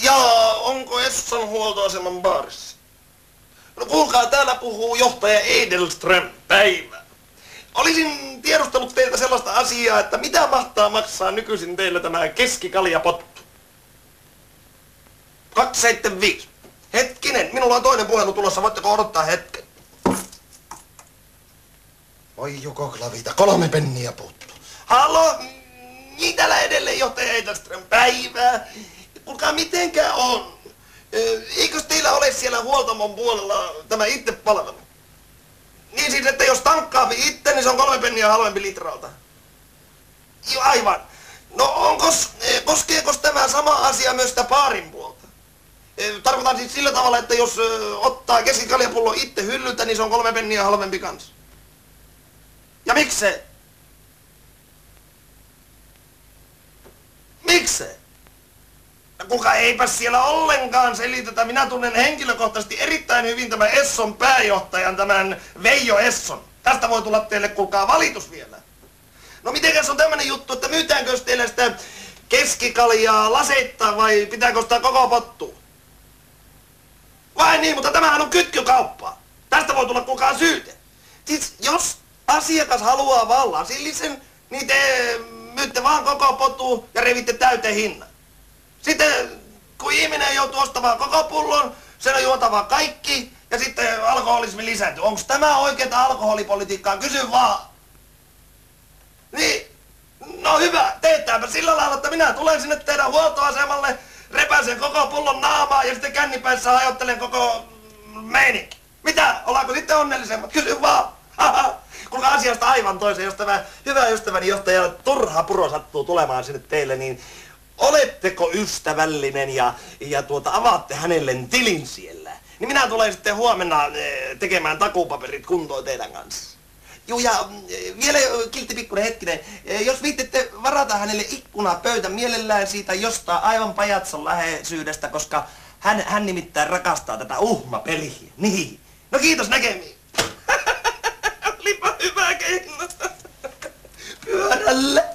Jaa, onko Esson huoltoaseman baarissa? No kuulkaa, täällä puhuu johtaja Edelström. Päivää. Olisin tiedustellut teiltä sellaista asiaa, että mitä mahtaa maksaa nykyisin teillä tämä keskikaljapottu? 275. Hetkinen, minulla on toinen puhelu tulossa, voitteko odottaa hetken? Oi joko klavita, 3 penniä puuttuu. Halo, niin täällä edelleen johtaja Edelström. Päivää. Kuulkaa, mitenkä on? Eikös teillä ole siellä huoltamon puolella tämä itsepalvelu? Niin siis, että jos tankkaapi itse, niin se on 3 penniä halvempi litralta. Joo, aivan. No koskeekos tämä sama asia myös sitä baarin puolta? Tarkoitan siis sillä tavalla, että jos ottaa keskikaljapullo itse hyllyltä, niin se on 3 penniä halvempi kanssa. Ja miksei? Miksei? Kuka eipä siellä ollenkaan selitetä. Minä tunnen henkilökohtaisesti erittäin hyvin tämän Esson pääjohtajan, tämän Veijo Esson. Tästä voi tulla teille, kuulkaa, valitus vielä. No mitenkäs on tämmönen juttu, että myytäänkö teille sitä keskikaljaa laseittain vai pitääkö ostaa koko pottua? Vai niin, mutta tämähän on kytkykauppaa. Tästä voi tulla, kuulkaa, syyte. Siis jos asiakas haluaa vallan sillisen, niin te myytte vaan koko potu ja revitte täyteen hinnan. Sitten kun ihminen joutuu ostamaan koko pullon, sen on juotava kaikki ja sitten alkoholismi lisääntyy. Onko tämä oikeaa alkoholipolitiikkaa? Kysy vaan. Niin, no hyvä, teetäänpä sillä lailla, että minä tulen sinne teidän huoltoasemalle, repäisen koko pullon naamaa ja sitten kännipäissä hajottelen koko meininki. Mitä? Ollaanko sitten onnellisemmat? Kysy vaan. Kuinka asiasta aivan toisen, jos tämä hyvä ystäväni johtaja Turha Puro sattuu tulemaan sinne teille, niin oletteko ystävällinen ja avaatte hänelle tilin siellä? Niin minä tulen sitten huomenna tekemään takuupaperit kuntoon teidän kanssa. Juu, ja vielä kiltti pikkuinen hetkinen. Jos viittette varata hänelle ikkunapöytä mielellään siitä jostain aivan pajatson läheisyydestä, koska hän nimittäin rakastaa tätä uhmapeliä. Niin. No kiitos, näkemiin. Olipa hyvä keino. Pyörällä.